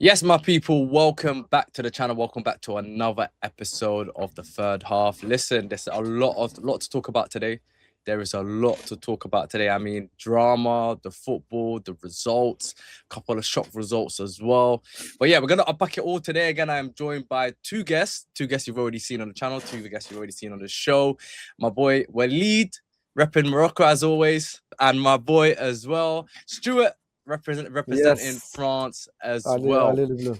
Yes, my people, welcome back to the channel. Welcome back to another episode of the third half. Listen, there's a lot to talk about today. There is a lot to talk about today. I mean, drama, the football, the results, a couple of shock results as well. But yeah, we're gonna unpack it all today. Again, I am joined by two guests you've already seen on the channel, two guests you've already seen on the show. My boy Walid, repping Morocco as always, and my boy as well, Stuart representing Yes, France as well. little blue.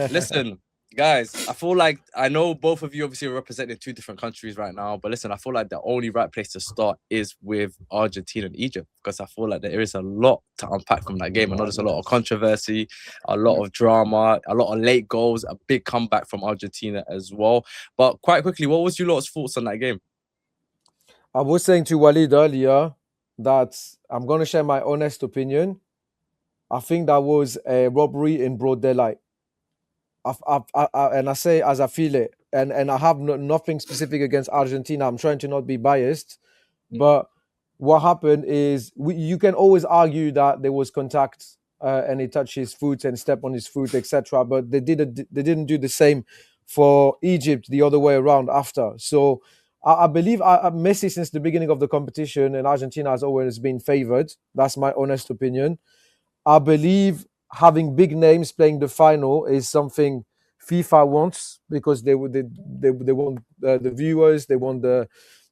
Listen, guys, I feel like I know both of you obviously are representing two different countries right now, but listen, I feel like the only right place to start is with Argentina and Egypt because I feel like there is a lot to unpack from that game. I know there's a lot of controversy, a lot of drama, a lot of late goals, a big comeback from Argentina as well. But quite quickly, what was your lot's thoughts on that game? I was saying to Walid earlier that I'm going to share my honest opinion. I think that was a robbery in broad daylight. And I say as I feel it. And I have nothing specific against Argentina. I'm trying to not be biased. But what happened is you can always argue that there was contact and he touched his foot and stepped on his foot, etc. But they didn't do the same for Egypt the other way around after. So I believe Messi since the beginning of the competition and Argentina has always been favored. That's my honest opinion. I believe having big names playing the final is something FIFA wants because they want the viewers, they want the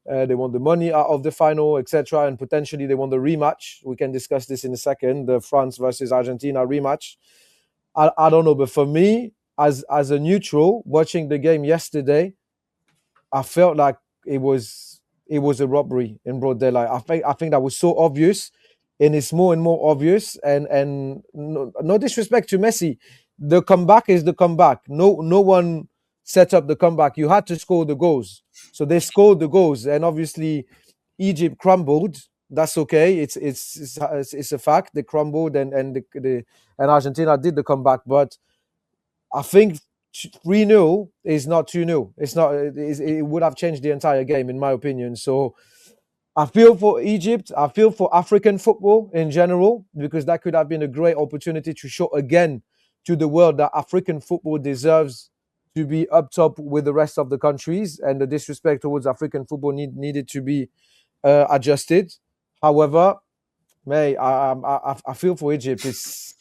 money out of the final, etc., and potentially they want the rematch. We can discuss this in a second. The France versus Argentina rematch. I don't know, but for me, as a neutral watching the game yesterday, I felt like it was a robbery in broad daylight. I think that was so obvious, and it's more and more obvious. And no disrespect to Messi, the comeback is the comeback. No one set up the comeback. You had to score the goals, so they scored the goals, and obviously Egypt crumbled. That's okay. It's a fact. They crumbled, and Argentina did the comeback, but I think 3-0 is not 2-0. It's not. It would have changed the entire game, in my opinion. So I feel for Egypt. I feel for African football in general because that could have been a great opportunity to show again to the world that African football deserves to be up top with the rest of the countries, and the disrespect towards African football needed to be adjusted. However, May I feel for Egypt. It's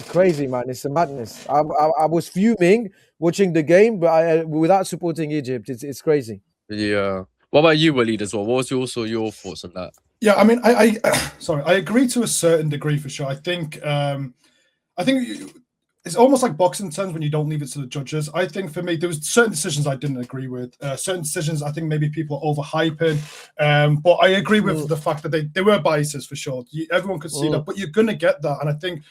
crazy, man. It's a madness. I was fuming watching the game, but without supporting Egypt, it's crazy. Yeah. What about you, Walid, as well? What was also your thoughts on that? Yeah, I mean, sorry, I agree to a certain degree for sure. I think it's almost like boxing terms when you don't leave it to the judges. I think for me, there was certain decisions I didn't agree with. Certain decisions I think maybe people are overhyping. But I agree with the fact that they were biases for sure. Everyone could see that, but you're going to get that. And I think,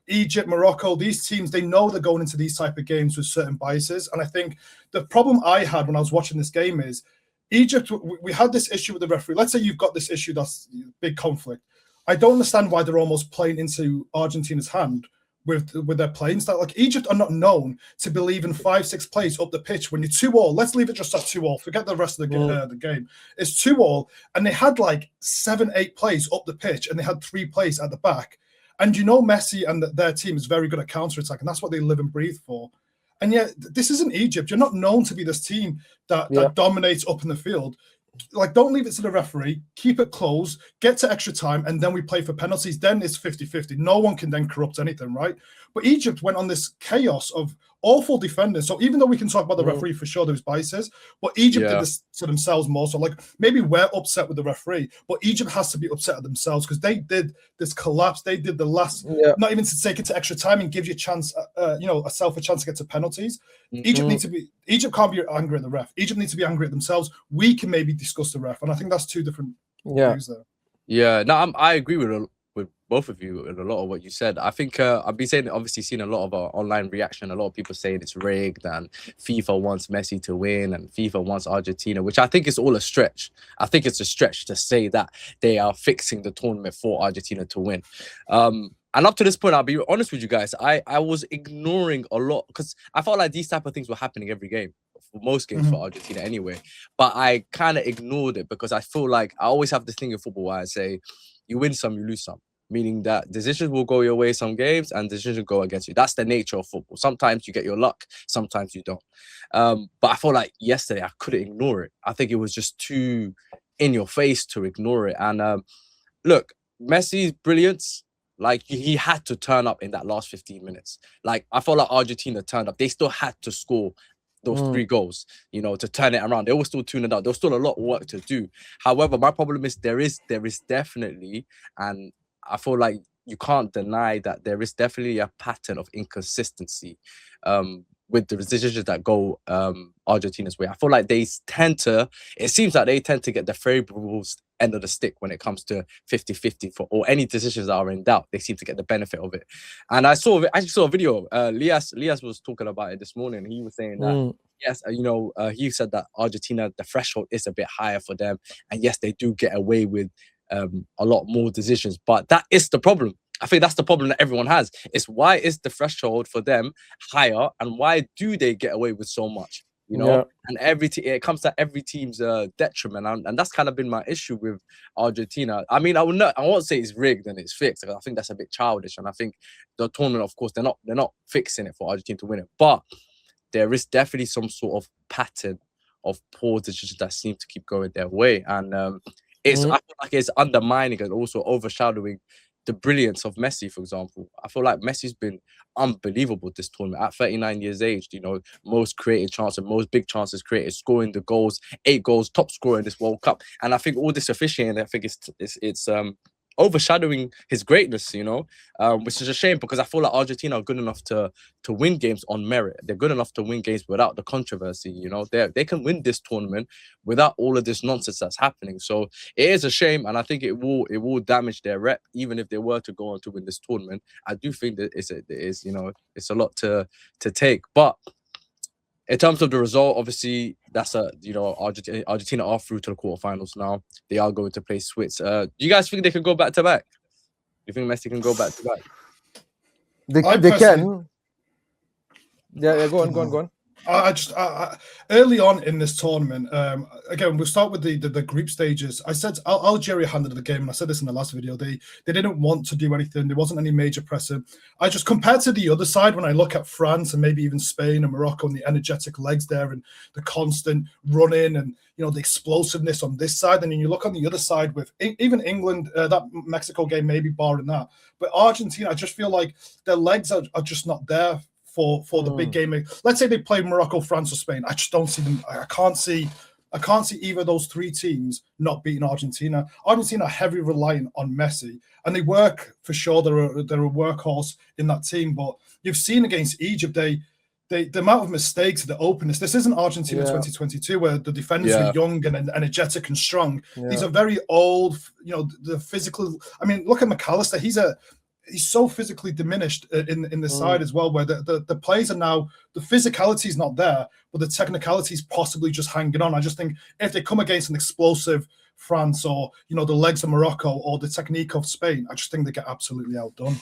Egypt, Morocco, these teams, they know they're going into these type of games with certain biases. And I think the problem I had when I was watching this game is Egypt, we had this issue with the referee. Let's say you've got this issue that's big conflict. I don't understand why they're almost playing into Argentina's hand with their playing style. Like Egypt are not known to be leaving 5-6 plays up the pitch when you're 2-2. Let's leave it just at 2-2. Forget the rest of the game. It's 2-2, and they had like 7-8 plays up the pitch, and they had 3 plays at the back. And Messi and their team is very good at counter-attack, and that's what they live and breathe for. And yet, this isn't Egypt. You're not known to be this team that dominates up in the field. Like, don't leave it to the referee. Keep it close. Get to extra time, and then we play for penalties. Then it's 50-50. No one can then corrupt anything, right? But Egypt went on this chaos of awful defending. So even though we can talk about the referee for sure, there's biases, but Egypt did this to themselves more. So like maybe we're upset with the referee, but Egypt has to be upset at themselves because they did this collapse. They did the last, not even to take it to extra time and give you a chance, a selfish chance to get to penalties. Egypt can't be angry at the ref. Egypt needs to be angry at themselves. We can maybe discuss the ref, and I think that's two different views there. Yeah, no, I agree with both of you in a lot of what you said. I think I've been saying, obviously, seen a lot of online reaction. A lot of people saying it's rigged and FIFA wants Messi to win and FIFA wants Argentina, which I think is all a stretch. I think it's a stretch to say that they are fixing the tournament for Argentina to win. And up to this point, I'll be honest with you guys, I was ignoring a lot because I felt like these type of things were happening every game. For most games for Argentina anyway. But I kind of ignored it because I feel like I always have this thing in football where I say, you win some, you lose some. meaning that decisions will go your way some games and decisions will go against you. That's the nature of football. Sometimes you get your luck, sometimes you don't. But I feel like yesterday I couldn't ignore it. I think it was just too in your face to ignore it. And look, Messi's brilliance, like he had to turn up in that last 15 minutes. Like I felt like Argentina turned up. They still had to score those 3 goals, you know, to turn it around. They were still tuning out. There was still a lot of work to do. However, my problem is there is definitely, and I feel like you can't deny that there is definitely a pattern of inconsistency with the decisions that go Argentina's way. I feel like it seems like they tend to get the favorable end of the stick when it comes to 50-50 or any decisions that are in doubt. They seem to get the benefit of it. And I actually saw a video. Lias was talking about it this morning. He was saying that yes, he said that Argentina, the threshold is a bit higher for them, and yes, they do get away with a lot more decisions, but that is the problem. I think that's the problem that everyone has. Is why is the threshold for them higher, and why do they get away with so much? You know, and it comes to every team's detriment, and that's kind of been my issue with Argentina. I mean, I won't say it's rigged and it's fixed. I think that's a bit childish, and I think the tournament, of course, they're not fixing it for Argentina to win it, but there is definitely some sort of pattern of poor decisions that seem to keep going their way, and I feel like it's undermining and also overshadowing the brilliance of Messi, for example. I feel like Messi's been unbelievable this tournament at 39 years age. You know, most created chances, most big chances created, scoring the goals, 8 goals, top scorer in this World Cup. And I think all this officiating, I think it's overshadowing his greatness, you know, which is a shame because I feel like Argentina are good enough to win games on merit. They're good enough to win games without the controversy, you know. They can win this tournament without all of this nonsense that's happening. So it is a shame, and I think it will damage their rep, even if they were to go on to win this tournament. I do think that it's a lot to take, but in terms of the result, obviously, that's Argentina are through to the quarterfinals now. They are going to play Swiss. Do you guys think they can go back to back? Do you think Messi can go back to back? They can. Yeah, go on. Early on in this tournament, again, we'll start with the group stages. I said Algeria handled the game, and I said this in the last video. They didn't want to do anything. There wasn't any major pressure. I just compared to the other side, when I look at France and maybe even Spain and Morocco and the energetic legs there and the constant running and the explosiveness on this side, and then you look on the other side with even England, that Mexico game maybe barring that, but Argentina, I just feel like their legs are just not there for the big game. Let's say they play Morocco, France, or Spain. I just don't see them. I can't see either of those 3 teams not beating Argentina. Argentina are heavily reliant on Messi, and they work for sure. They're a workhorse in that team. But you've seen against Egypt, the amount of mistakes, the openness. This isn't Argentina 2022, where the defenders are young and energetic and strong. These are very old. The physical. I mean, look at McAllister. He's so physically diminished in the side as well, where the players are now, the physicality is not there, but the technicality is possibly just hanging on. I just think if they come against an explosive France or, the legs of Morocco or the technique of Spain, I just think they get absolutely outdone.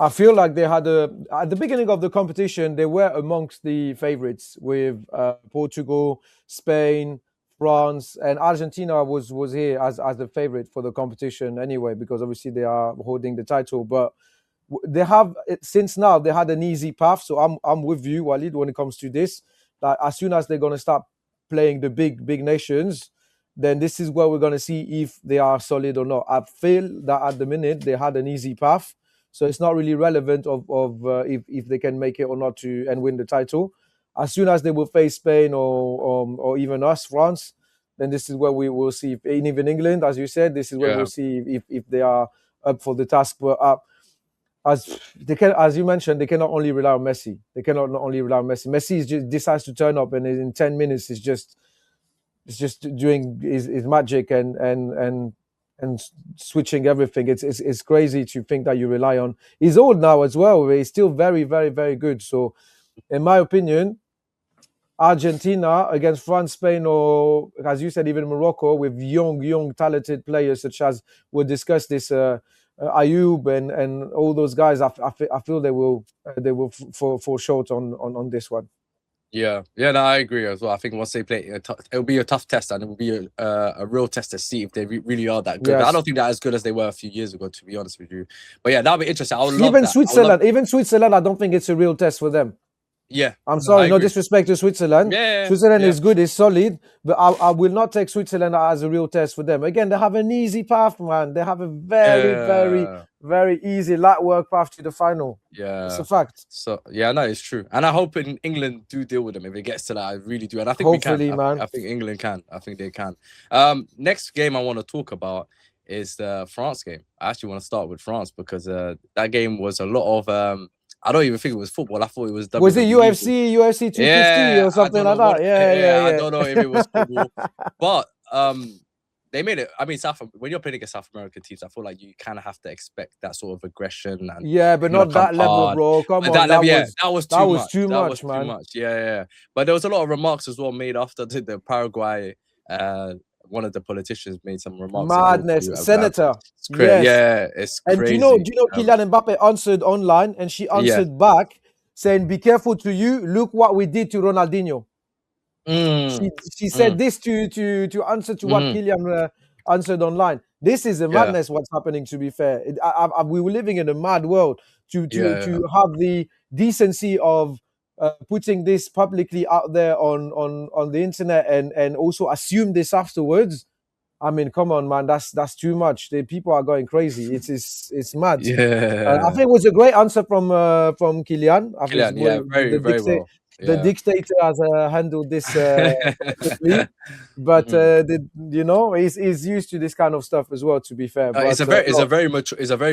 I feel like they had at the beginning of the competition, they were amongst the favorites with Portugal, Spain, France, and Argentina was here as the favorite for the competition anyway, because obviously they are holding the title. But they have, since now, they had an easy path. So I'm with you, Walid, when it comes to this. That as soon as they're going to start playing the big nations, then this is where we're going to see if they are solid or not. I feel that at the minute they had an easy path, so it's not really relevant of if they can make it or not and win the title. As soon as they will face Spain or even us, France, then this is where we will see. And even England, as you said, this is where we'll see if they are up for the task. But as you mentioned, they cannot only rely on Messi. Messi decides to turn up, and in 10 minutes, it's just doing his magic and switching everything. It's crazy to think that you rely on. He's old now as well. He's still very, very, very good. So, in my opinion, Argentina against France, Spain, or as you said, even Morocco, with young, talented players such as we'll discuss this, Ayoub and all those guys. I feel they will fall short on this one. Yeah, no, I agree as well. I think once they play, it'll be a tough test, and it will be a real test to see if they really are that good. I Yes. don't think they're as good as they were a few years ago, to be honest with you. But yeah, that'll be interesting. I would love Even that. I would love, Switzerland, I don't think it's a real test for them. yeah, I'm no, sorry, I no agree. disrespect to Switzerland. Yeah, Switzerland yeah. is good, is solid, but I will not take Switzerland as a real test for them. Again, they have an easy path, man. They have a very, very, Yeah. very easy light work path to the final. Yeah, It's a fact. So yeah, no, it's true, and I hope in England do deal with them if it gets to that. I really do, and I think Hopefully, we can. man. I think England can. I think they can. Next game I want to talk about is the France game. I actually want to start with France because that game was a lot of. I don't even think it was football. I thought it was WWE. Was it UFC 250 Yeah, or I something don't know like that? Yeah. I don't know if it was football, but they made it. I mean, when you're playing against South American teams, I feel like you kind of have to expect that sort of aggression and Yeah, but not that level, bro. Come on, that that was too That was much, too man. much. Yeah. But there was a lot of remarks as well made after the Paraguay. One of the politicians made some remarks. Madness, Senator. It's crazy. Yes. Yeah, it's And crazy. do you know Kylian Mbappe answered online, and she answered back saying, "Be careful to you. Look what we did to Ronaldinho." She said this to answer to what Kylian answered online. This is a madness. What's happening? To be fair, we were living in a mad world. To have the decency of putting this publicly out there on the internet and also assume this afterwards. I mean, come on, man, that's too much. The people are going crazy. It's mad. Yeah, I think it was a great answer from Kylian. I think very well. The dictator has handled this perfectly, but he's used to this kind of stuff as well. To be fair, but, it's a very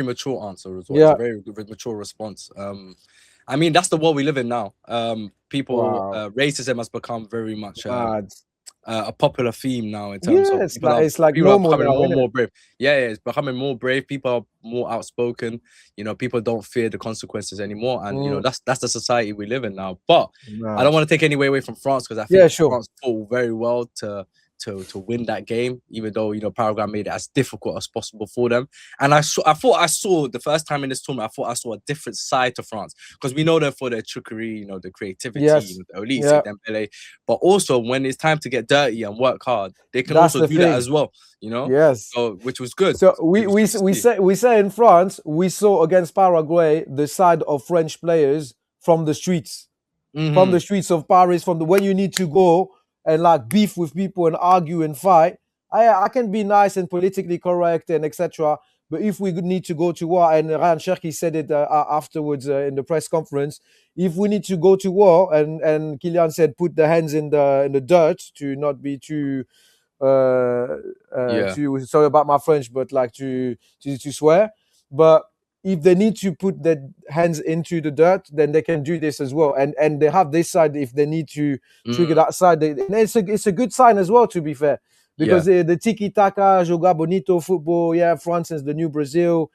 mature answer as well. Yeah. It's a very mature response. I mean, that's the world we live in now. Racism has become very much a popular theme now in terms of it's like people are normal becoming now, more brave. Yeah, it's becoming more brave. People are more outspoken. People don't fear the consequences anymore, and that's the society we live in now. But I don't want to take any away from France because I think France fought very well to win that game, even though Paraguay made it as difficult as possible for them. And I thought I saw the first time in this tournament, I thought I saw a different side to France because we know them for their trickery, the creativity, the elite, Dembele. But also when it's time to get dirty and work hard, they can also do that as well. Yes. So, which was good. So we say in France, we saw against Paraguay the side of French players from the streets, from the streets of Paris, when you need to go and like beef with people and argue and fight. I can be nice and politically correct and etc. But if we need to go to war, and Ryan Cherki said it afterwards in the press conference, if we need to go to war, and Kylian said put the hands in the dirt to not be too sorry about my French, but like to swear. But if they need to put their hands into the dirt, then they can do this as well. And they have this side if they need to trigger that side. It's a good sign as well, to be fair. Because the tiki-taka, jogar bonito football, France is the new Brazil,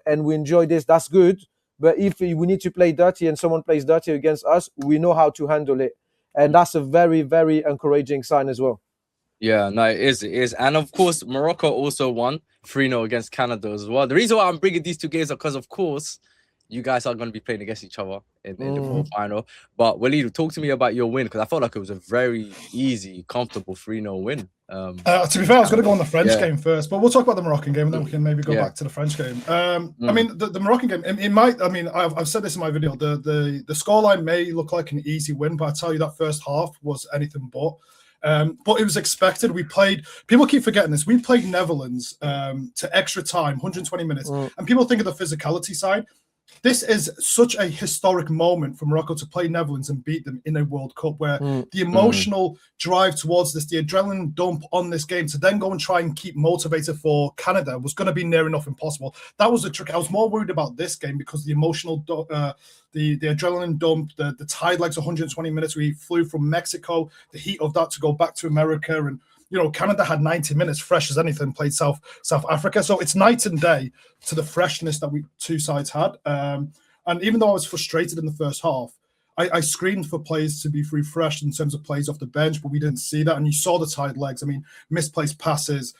and we enjoy this, that's good. But if we need to play dirty and someone plays dirty against us, we know how to handle it. And that's a very, very encouraging sign as well. Yeah, no, it is. And of course, Morocco also won 3-0 against Canada as well. The reason why I'm bringing these two games are because, of course, you guys are going to be playing against each other in the quarterfinal. But Walid, talk to me about your win, because I felt like it was a very easy, comfortable 3-0 win. To be fair, I was going to go on the French game first, but we'll talk about the Moroccan game and then we can maybe go back to the French game. I mean, the Moroccan game, I've said this in my video, the scoreline may look like an easy win, but I tell you that first half was anything but. But it was expected. People keep forgetting this. We played Netherlands to extra time, 120 minutes. And people think of the physicality side. This is such a historic moment for Morocco to play Netherlands and beat them in a World Cup, where the emotional drive towards this, the adrenaline dump on this game to then go and try and keep motivated for Canada was going to be near enough impossible. That was the trick. I was more worried about this game because the emotional, the adrenaline dump, the tide legs 120 minutes. We flew from Mexico, the heat of that to go back to America, and Canada had 90 minutes fresh as anything, played South Africa. So it's night and day to the freshness that two sides had. And even though I was frustrated in the first half, I screamed for players to be refreshed in terms of plays off the bench, but we didn't see that. And you saw the tired legs. I mean, misplaced passes.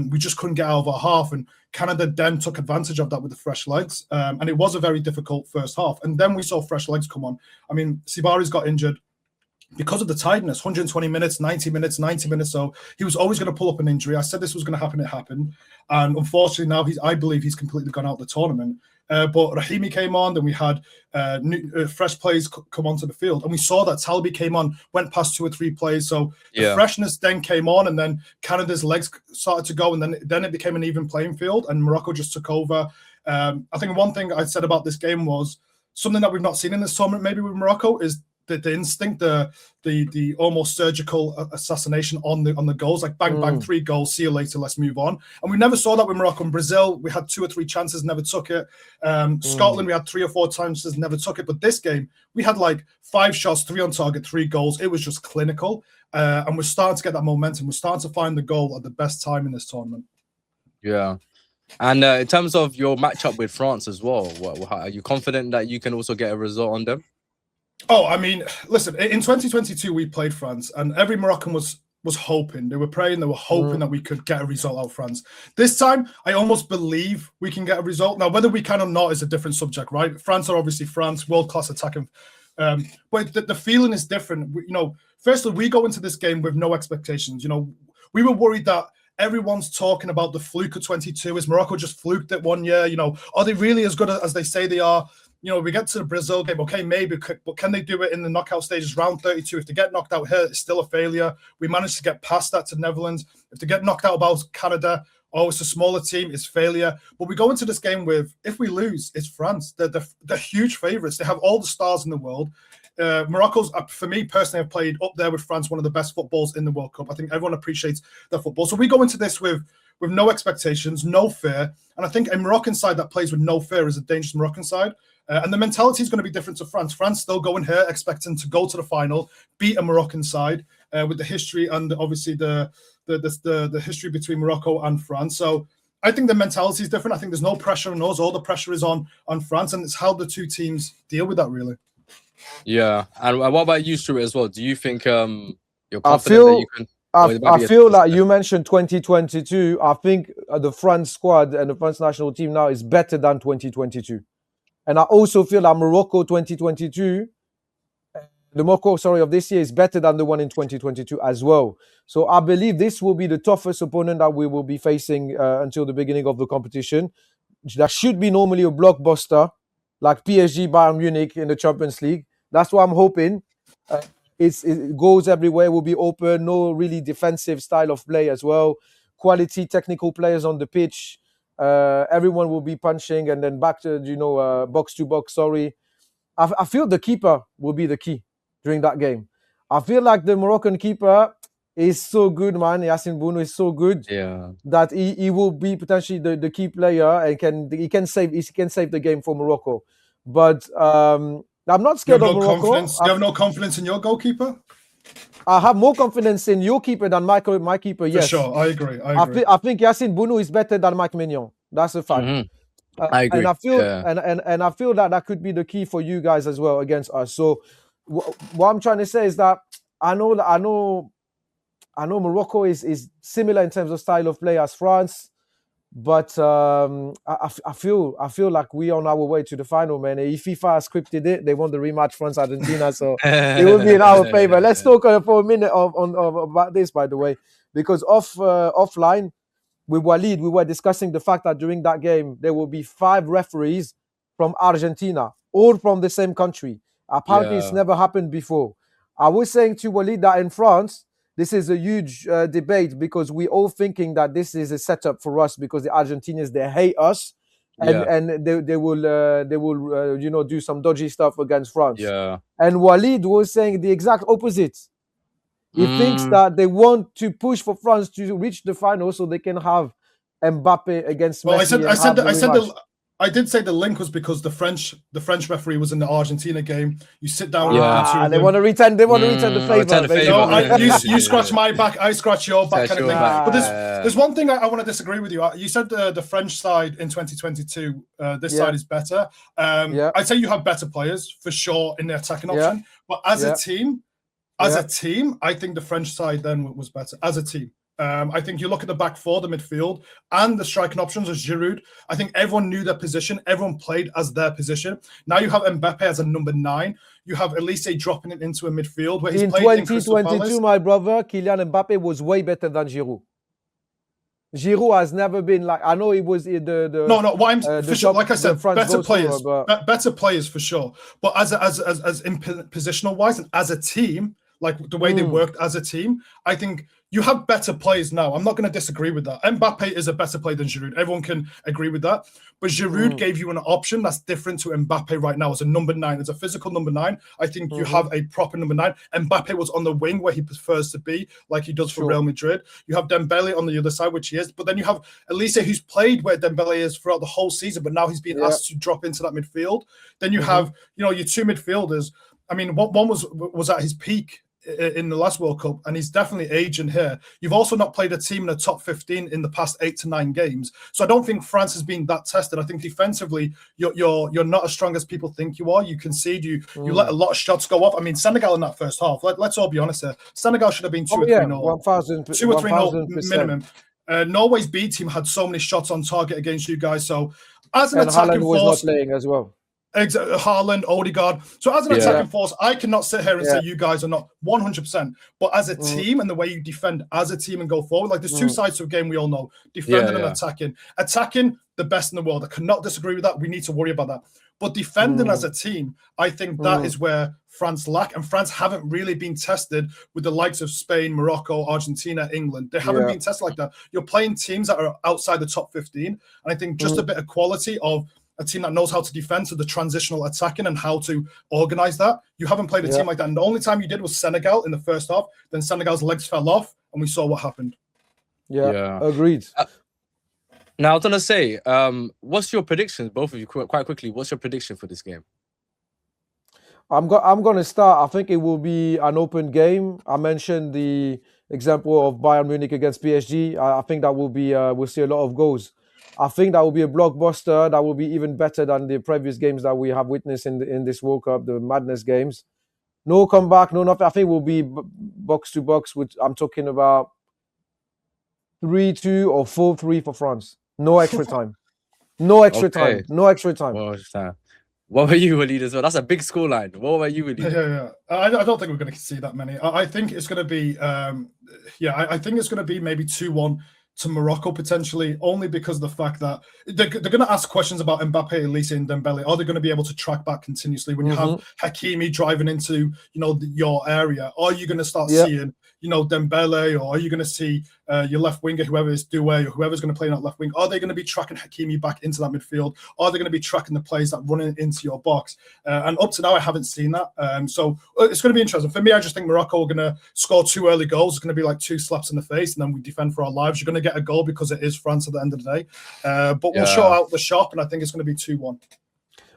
We just couldn't get out of our half. And Canada then took advantage of that with the fresh legs. And it was a very difficult first half. And then we saw fresh legs come on. I mean, Sibari's got injured. because of the tiredness, 120 minutes, 90 minutes, 90 minutes. So he was always going to pull up an injury. I said this was going to happen. It happened. And unfortunately now I believe he's completely gone out of the tournament. But Rahimi came on, then we had fresh players come onto the field. And we saw that Talbi came on, went past 2 or 3 players. So the freshness then came on, and then Canada's legs started to go. And then it became an even playing field, and Morocco just took over. I think one thing I said about this game was something that we've not seen in this tournament maybe with Morocco is the instinct, the almost surgical assassination on the goals, like bang, bang, 3 goals, see you later, let's move on. And we never saw that with Morocco. In Brazil, we had 2 or 3 chances, never took it. Scotland, we had 3 or 4 chances, never took it. But this game, we had like 5 shots, 3 on target, 3 goals. It was just clinical. And we're starting to get that momentum. We're starting to find the goal at the best time in this tournament. Yeah. And in terms of your matchup with France as well, are you confident that you can also get a result on them? Oh, I mean, listen, in 2022, we played France, and every Moroccan was hoping. They were praying, they were hoping that we could get a result out of France. This time, I almost believe we can get a result. Now, whether we can or not is a different subject, right? France are obviously France, world-class attacking. But the feeling is different. Firstly, we go into this game with no expectations. We were worried that everyone's talking about the fluke of 22. Is Morocco just fluked it one year? Are they really as good as they say they are? We get to the Brazil game, okay, maybe, but can they do it in the knockout stages, round 32? If they get knocked out here, it's still a failure. We managed to get past that to Netherlands. If they get knocked out about Canada, it's a smaller team, it's failure. But we go into this game with, if we lose, it's France. They're huge favourites. They have all the stars in the world. Morocco's, for me personally, have played up there with France, one of the best footballs in the World Cup. I think everyone appreciates their football. So we go into this with no expectations, no fear. And I think a Moroccan side that plays with no fear is a dangerous Moroccan side. And the mentality is going to be different to France. France still going here expecting to go to the final, beat a Moroccan side with the history and obviously the history between Morocco and France. So I think the mentality is different. I think there's no pressure on us. All the pressure is on France, and it's how the 2 teams deal with that, really. Yeah. And what about you, Stuart, as well? Do you think you're confident that you can? I feel like you mentioned 2022. I think the France squad and the France national team now is better than 2022. And I also feel like Morocco 2022, the Morocco, of this year is better than the one in 2022 as well. So I believe this will be the toughest opponent that we will be facing until the beginning of the competition. That should be normally a blockbuster, like PSG, Bayern Munich in the Champions League. That's what I'm hoping. It goes everywhere, will be open, no really defensive style of play as well. Quality technical players on the pitch. Everyone will be punching and then back to, box to box. I feel the keeper will be the key during that game. I feel like the Moroccan keeper is so good, man. Yassine Bounou is so good that he will be potentially the key player and he can save the game for Morocco. But I'm not scared of Morocco. You have no confidence in your goalkeeper? I have more confidence in your keeper than my keeper. Yes, for sure. I agree. I think Yassine Bounou is better than Mike Mignon. That's a fact. I agree. And I feel and I feel that could be the key for you guys as well against us. So what I'm trying to say is that I know Morocco is similar in terms of style of play as France, but I feel like we're on our way to the final, man. If FIFA has scripted it, they want the rematch France-Argentina, so it will be in our favor. Let's talk for a minute about this, by the way, because offline with Walid, we were discussing the fact that during that game there will be 5 referees from Argentina, all from the same country. Apparently, it's never happened before. I was saying to Walid that in France, this is a huge debate because we're all thinking that this is a setup for us because the Argentinians, they hate us and they will do some dodgy stuff against France. Yeah. And Walid was saying the exact opposite. He thinks that they want to push for France to reach the final so they can have Mbappe against Messi. I did say the link was because the French referee was in the Argentina game. You sit down. They want to return. They want to return the favor. You scratch my back, I scratch your back, kind of thing. But there's one thing I want to disagree with you. You said the French side in 2022. This side is better. I'd say you have better players for sure in the attacking option. But as a team, I think the French side then was better as a team. I think you look at the back four, the midfield, and the striking options as Giroud. I think everyone knew their position. Everyone played as their position. Now you have Mbappe as a number 9. You have Elise dropping it into a midfield where he's In played in Crystal 2022, Palace. my brother, Kylian Mbappe was way better than Giroud. Giroud has never been like, I know he was the No. What I'm for sure, top- like I said, France better goal players, scorer, but better players for sure. But as in positional wise and as a team, like the way they worked as a team, I think you have better players now. I'm not going to disagree with that. Mbappe is a better player than Giroud. Everyone can agree with that. But Giroud gave you an option that's different to Mbappe right now as a number 9, as a physical number 9. I think you have a proper number 9. Mbappe was on the wing where he prefers to be, like he does for Real Madrid. You have Dembele on the other side, which he is. But then you have Elise, who's played where Dembele is throughout the whole season, but now he's being asked to drop into that midfield. Then you have, your 2 midfielders. I mean, one was at his peak in the last World Cup, and he's definitely aging here. You've also not played a team in the top 15 in the past 8 to 9 games, so I don't think France has been that tested. I think defensively, you're not as strong as people think you are. You concede, you let a lot of shots go off. I mean, Senegal in that first half. Let's all be honest here. Senegal should have been 2 or 3-0, 2 or 3-0 minimum. Norway's B team had so many shots on target against you guys. So as an attacking Haaland was force, not playing as well. Haaland, Odegaard. So as an attacking force, I cannot sit here and say you guys are not 100%. But as a team and the way you defend as a team and go forward, like there's 2 sides to a game we all know: defending and attacking. Attacking, the best in the world. I cannot disagree with that. We need to worry about that. But defending as a team, I think that is where France lack, and France haven't really been tested with the likes of Spain, Morocco, Argentina, England. They haven't been tested like that. You're playing teams that are outside the top 15, and I think just a bit of quality of a team that knows how to defend, so the transitional attacking and how to organize that. You haven't played a team like that. And the only time you did was Senegal in the first half. Then Senegal's legs fell off and we saw what happened. Yeah. Agreed. Now, I was going to say, what's your predictions, both of you, quite quickly? What's your prediction for this game? I'm going to start. I think it will be an open game. I mentioned the example of Bayern Munich against PSG. I think that will be, we'll see a lot of goals. I think that will be a blockbuster. That will be even better than the previous games that we have witnessed in this World Cup, the madness games. No comeback, no nothing. I think it will be box to box. I'm talking about 3-2 or 4-3 for France. No extra time. No extra time. No extra time. What were you, Walid, as well? That's a big scoreline. What were you, Walid? Yeah. I don't think we're going to see that many. I think it's going to be, I think it's going to be maybe 2-1 to Morocco potentially, only because of the fact that they're going to ask questions about Mbappe, Elise, and Dembele. Are they going to be able to track back continuously when you have Hakimi driving into your area? Are you going to start seeing Dembele, or are you going to see your left winger, whoever is Doué, or whoever's going to play in that left wing? Are they going to be tracking Hakimi back into that midfield? Are they going to be tracking the plays that run into your box? And up to now, I haven't seen that. So it's going to be interesting. For me, I just think Morocco are going to score 2 early goals. It's going to be like 2 slaps in the face, and then we defend for our lives. You're going to get a goal because it is France at the end of the day. But we'll show out the shop, and I think it's going to be 2-1.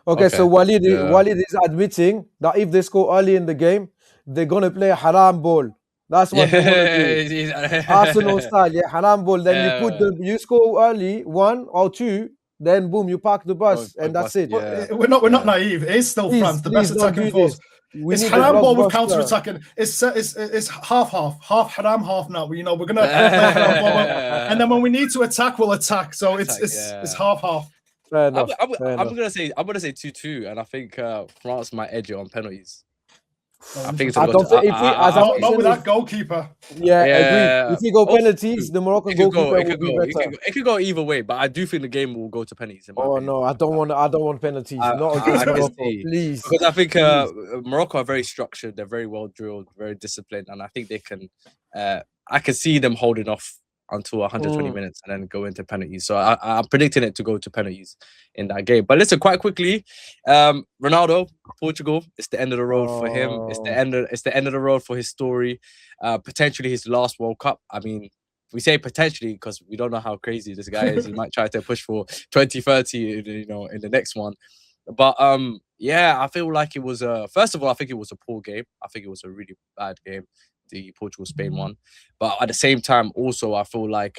Okay, so Walid is admitting that if they score early in the game, they're going to play haram ball. That's what they want to do. Arsenal style, haram ball. Then you score early, 1 or 2, then boom, you park the bus, and that's it. We're not naive. It is still France, the best attacking force. It's haram ball with counter attacking. It's half haram, half now. We're gonna play haram ball, and then when we need to attack, we'll attack. So it's half. Fair enough. I'm gonna say 2-2, and I think France might edge it on penalties. I think it's not with that goalkeeper. Agreed. If you go penalties, the Moroccan goalkeeper will be better. It could go either way, but I do think the game will go to penalties. No, I don't want penalties. Not against Morocco, please. Because I think Morocco are very structured. They're very well drilled, very disciplined, and I think they can. I can see them holding off until 120 minutes and then go into penalties. So I'm predicting it to go to penalties in that game. But listen, quite quickly, Ronaldo, Portugal, it's the end of the road for him. It's the end of the road for his story. Potentially his last World Cup. I mean, we say potentially because we don't know how crazy this guy is. He might try to push for 2030, in the next one. But I feel like it was first of all, I think it was a poor game. I think it was a really bad game, the Portugal-Spain one. But at the same time, also, I feel like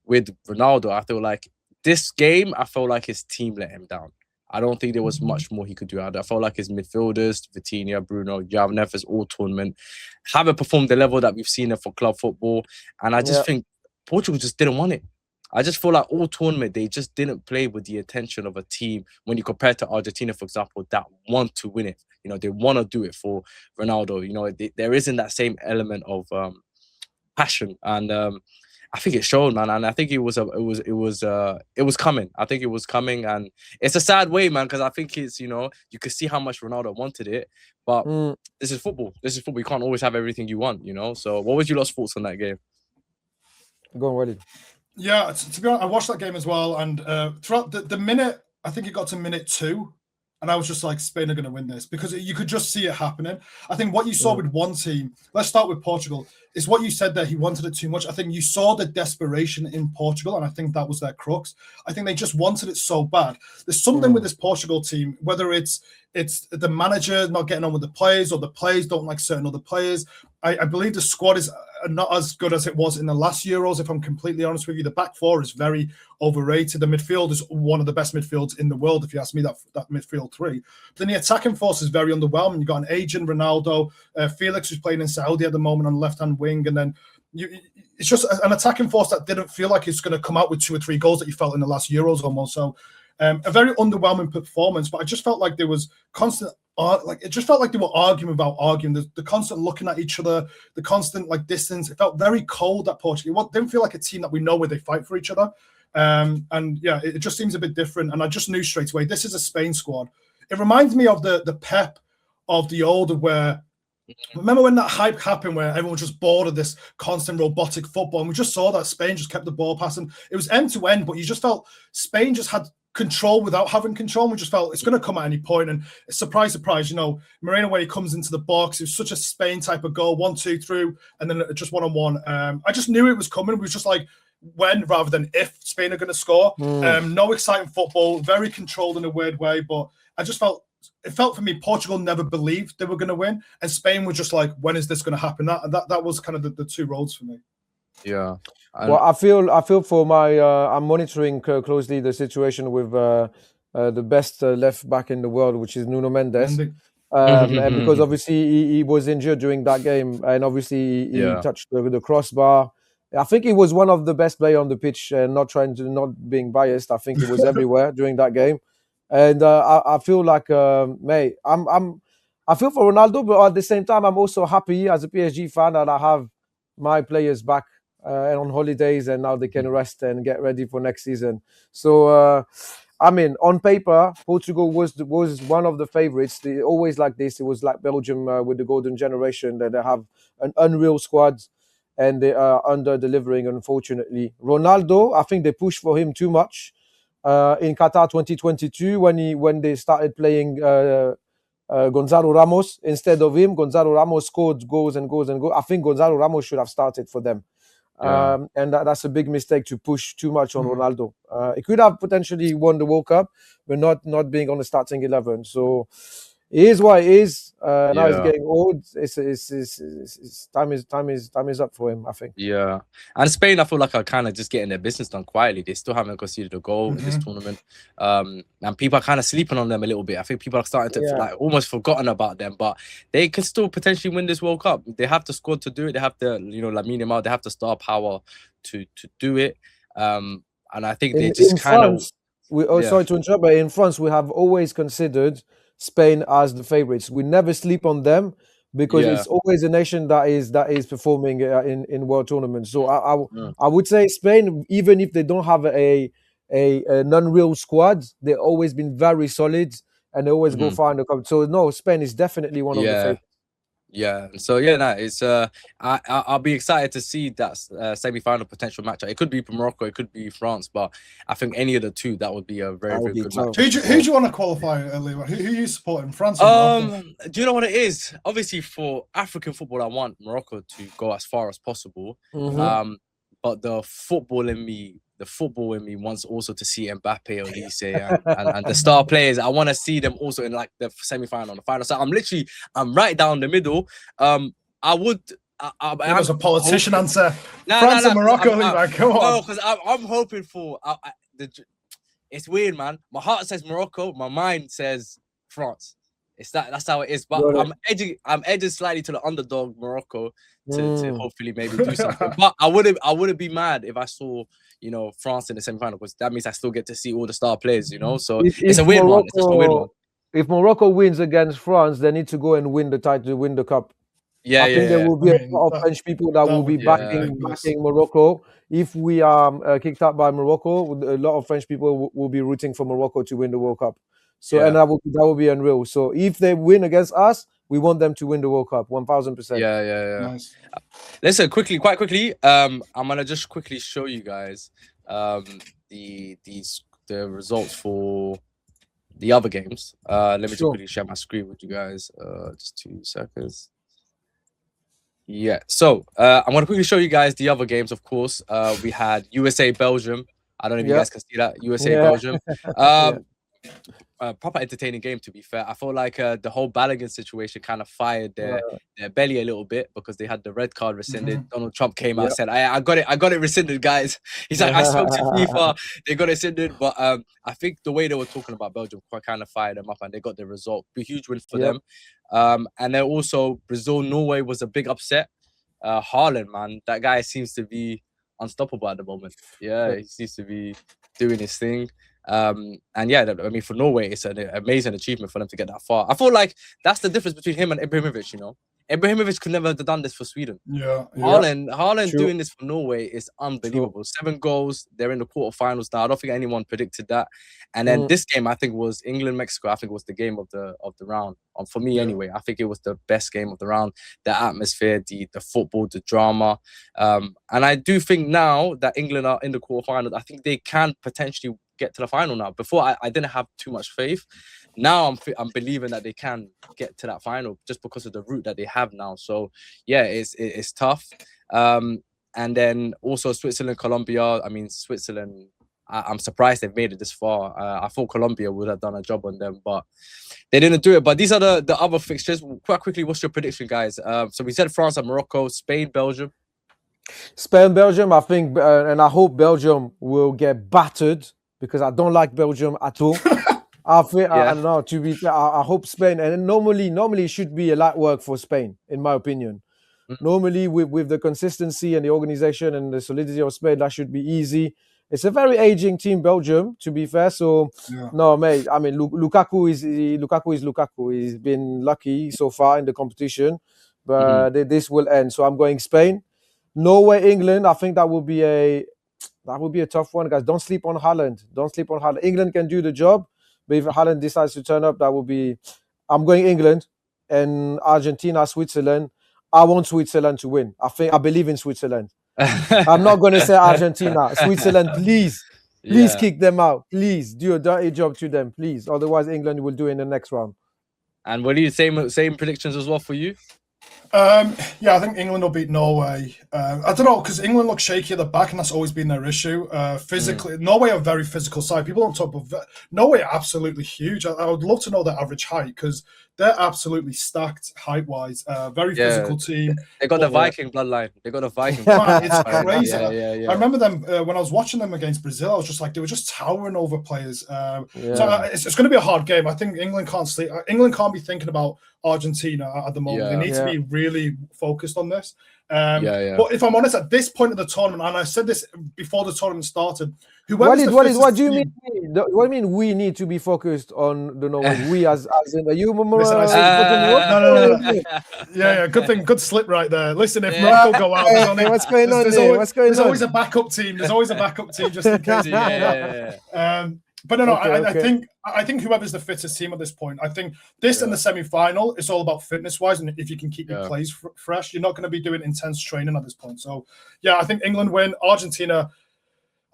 with Ronaldo, I feel like this game, I feel like his team let him down. I don't think there was much more he could do. I felt like his midfielders, Vitinha, Bruno, João Neves, all tournament, haven't performed the level that we've seen it for club football. And I just think Portugal just didn't want it. I just feel like all tournament, they just didn't play with the attention of a team when you compare to Argentina, for example, that want to win it. You know, they want to do it for Ronaldo. You know, there isn't that same element of passion. And I think it showed, man. And I think it was coming. I think it was coming. And it's a sad way, man, because I think it's, you know, you could see how much Ronaldo wanted it. But this is football. This is football. You can't always have everything you want, you know? So what was your last thoughts on that game? Go on, Walid. Yeah, to be honest, I watched that game as well, and throughout the minute, I think it got to minute 2, and I was just like, Spain are going to win this, because you could just see it happening. I think what you saw with one team, let's start with Portugal, is what you said there, he wanted it too much. I think you saw the desperation in Portugal, and I think that was their crux. I think they just wanted it so bad. There's something with this Portugal team, whether it's the manager not getting on with the players, or the players don't like certain other players. I believe the squad is not as good as it was in the last Euros, if I'm completely honest with you. The back four is very overrated. The midfield is one of the best midfields in the world, if you ask me, that midfield three. But then the attacking force is very underwhelming. You've got an aging Ronaldo, Felix, who's playing in Saudi at the moment on the left-hand wing, and then it's just an attacking force that didn't feel like it's going to come out with 2 or 3 goals that you felt in the last Euros almost. So a very underwhelming performance, but I just felt like there was constant, it just felt like they were arguing about arguing. The constant looking at each other, the constant like distance. It felt very cold at Portugal. It didn't feel like a team that we know where they fight for each other. And yeah, it just seems a bit different. And I just knew straight away, this is a Spain squad. It reminds me of the Pep of the older, where remember when that hype happened where everyone was just bored of this constant robotic football, and we just saw that Spain just kept the ball passing. It was end to end, but you just felt Spain just had control without having control. We just felt it's going to come at any point. And surprise, surprise, you know, Moreno, when he comes into the box, it was such a Spain type of goal, 1-2 through, and then just 1-on-1. I just knew it was coming. It was just like when rather than if Spain are going to score. No exciting football, very controlled in a weird way, but I just felt, it felt for me, Portugal never believed they were going to win, and Spain was just like, when is this going to happen? That was kind of the two roads for me. Yeah. Well, I feel for my I'm monitoring closely the situation with the best left back in the world, which is Nuno Mendes, and because obviously he was injured during that game, and obviously he touched the crossbar. I think he was one of the best players on the pitch, and not being biased. I think he was everywhere during that game, and I feel like, mate, I feel for Ronaldo, but at the same time, I'm also happy as a PSG fan that I have my players back and on holidays, and now they can rest and get ready for next season. So, I mean, on paper, Portugal was one of the favorites. They always like this. It was like Belgium with the golden generation, that they have an unreal squad, and they are under-delivering, unfortunately. Ronaldo, I think they pushed for him too much in Qatar 2022 when they started playing Gonzalo Ramos instead of him. Gonzalo Ramos scored goals and goals and goals. I think Gonzalo Ramos should have started for them. And that's a big mistake to push too much on Ronaldo. He could have potentially won the World Cup, but not being on the starting 11. So it is what it is. Now he's getting old. It's time is up for him, I think. Yeah. And Spain, I feel like, are kind of just getting their business done quietly. They still haven't conceded a goal in this tournament. And people are kind of sleeping on them a little bit. I think people are starting to like almost forgotten about them, but they could still potentially win this World Cup. They have the squad to do it. They have the, you know, Lamine Yamal, they have the star power to do it. And I think they just kind of... Sorry to interrupt, but in France, we have always considered Spain as the favorites. We never sleep on them, because it's always a nation that is performing in world tournaments. So I would say Spain, even if they don't have an unreal squad, they've always been very solid, and they always go far in the cup. So no, Spain is definitely one of the favorites. Yeah. So it's I'll be excited to see that semi-final potential matchup. It could be Morocco, it could be France, but I think any of the two, that would be a very good match. Who do you want to qualify, Liban? Who are you supporting? France or Morocco? Do you know what it is? Obviously, for African football, I want Morocco to go as far as possible. But the football in me wants also to see Mbappe, Olise, and the star players. I want to see them also in like the semi-final, the final. So I'm right down the middle. It was a politician answer. France and Morocco, Liban, come on. No, because I'm hoping for it's weird, man. My heart says Morocco, my mind says France. That's how it is. But I'm edging slightly to the underdog Morocco to hopefully maybe do something. But I wouldn't be mad if I saw, you know, France in the semi-final, because that means I still get to see all the star players, you know. So it's a weird one. It's just a weird one. If Morocco wins against France, they need to go and win the title, win the cup. Yeah, I think there will be a lot of French people that will be backing Morocco. If we are kicked out by Morocco, a lot of French people will be rooting for Morocco to win the World Cup. So and that will be unreal. So if they win against us, we want them to win the World Cup, 1000%. Yeah. Nice. Listen, quite quickly. I'm gonna just quickly show you guys the results for the other games. Let me just quickly share my screen with you guys. Just 2 seconds. Yeah, so I'm gonna quickly show you guys the other games. Of course, we had USA Belgium. I don't know if you guys can see that. USA Belgium. Proper entertaining game, to be fair. I feel like the whole Balogun situation kind of fired their belly a little bit, because they had the red card rescinded. Donald Trump came out and said, I got it rescinded, guys. He's like, I spoke to FIFA, they got it rescinded. But I think the way they were talking about Belgium quite kind of fired them up, and they got the result. A huge win for them. And then also Brazil-Norway was a big upset. Haaland, man, that guy seems to be unstoppable at the moment. Yeah, he seems to be doing his thing. And yeah, I mean, for Norway, it's an amazing achievement for them to get that far. I feel like that's the difference between him and Ibrahimovic, you know. Ibrahimovic could never have done this for Sweden. Haaland doing this for Norway is unbelievable. 7 goals. They're in the quarterfinals now. I don't think anyone predicted that. And then this game, I think, was England-Mexico. I think it was the game of the round. For me, anyway, I think it was the best game of the round. The atmosphere, the football, the drama. And I do think now that England are in the quarterfinals, I think they can potentially get to the final now. Before, I didn't have too much faith. Now I'm believing that they can get to that final just because of the route that they have now. So yeah, it's tough. And then also Switzerland, Colombia. I mean, Switzerland, I'm surprised they've made it this far. I thought Colombia would have done a job on them, but they didn't do it. But these are the other fixtures. Quite quickly, what's your prediction, guys? So we said France and Morocco, Spain, Belgium. Spain, Belgium, I think, and I hope Belgium will get battered, because I don't like Belgium at all. I don't know, to be fair, I hope Spain, and normally it should be a light work for Spain, in my opinion. Normally, with the consistency and the organization and the solidity of Spain, that should be easy. It's a very aging team, Belgium, to be fair. So, no, mate, I mean, Lukaku is Lukaku. He's been lucky so far in the competition, but this will end. So I'm going Spain. Norway, England, I think that will be a tough one, guys. Don't sleep on Haaland. England can do the job, but if Haaland decides to turn up, that will be... I'm going England. And Argentina, Switzerland. I want Switzerland to win. I believe in Switzerland. I'm not going to say Argentina. Switzerland, please kick them out. Please do a dirty job to them, please. Otherwise, England will do it in the next round. And what are you same predictions as well for you? Yeah, I think England will beat Norway. I don't know, because England looks shaky at the back, and that's always been their issue. Physically, Norway are a very physical side. People on top of Norway are absolutely huge. I would love to know their average height, because they're absolutely stacked height-wise. Very physical team. They got the Viking bloodline. Man, it's crazy. I remember them when I was watching them against Brazil. I was just like, they were just towering over players. So it's going to be a hard game. I think England can't sleep. England can't be thinking about Argentina at the moment. They need to be really focused on this. But if I'm honest, at this point of the tournament, and I said this before the tournament started, what do you mean? What do you mean we need to be focused on the Norway? We as in you? No. Yeah. Good slip right there. Listen, if Morocco go out, what's going on? There's always a backup team. There's always a backup team just in case. But no, I think whoever's the fittest team at this point. I think this and the semi-final, it's all about fitness-wise, and if you can keep your plays fresh, you're not going to be doing intense training at this point. So, yeah, I think England win. Argentina,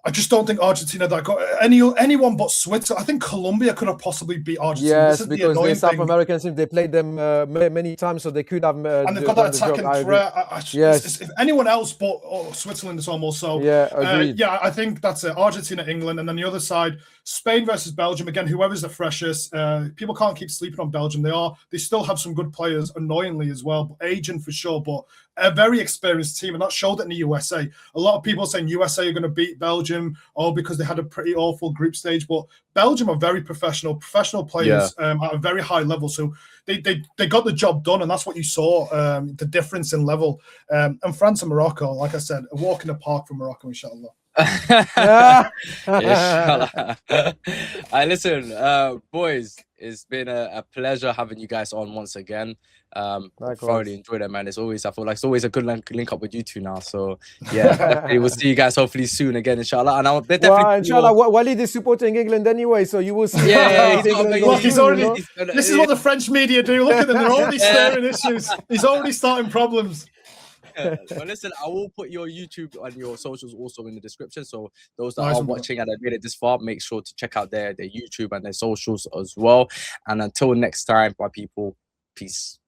I just don't think Argentina that got anyone but Switzerland. I think Colombia could have possibly beat Argentina. Yes, because they're South American team. They played them many times, so they could have. And they've got that attacking threat. If anyone else but Switzerland, it's almost so. Yeah, agreed. I think that's it. Argentina, England, and then the other side, Spain versus Belgium, again, whoever's the freshest, people can't keep sleeping on Belgium. They still have some good players, annoyingly as well, aging for sure, but a very experienced team, and that showed it in the USA. A lot of people saying USA are going to beat Belgium, because they had a pretty awful group stage, but Belgium are very professional players at a very high level, so they got the job done, and that's what you saw, the difference in level. And France and Morocco, like I said, a walk in the park for Morocco, inshallah. Inshallah. Listen, boys, it's been a pleasure having you guys on once again. Thoroughly enjoyed it, man. I feel like it's always a good link up with you two now. So yeah, definitely we'll see you guys hopefully soon again, inshallah. And I'll definitely inshallah, Walid is supporting England anyway, so you will see. He's already. This is what the French media do. Look at them; they're already staring issues. He's already starting problems. But listen, I will put your YouTube and your socials also in the description. So those that are watching and have made it this far, make sure to check out their YouTube and their socials as well. And until next time, my people, peace.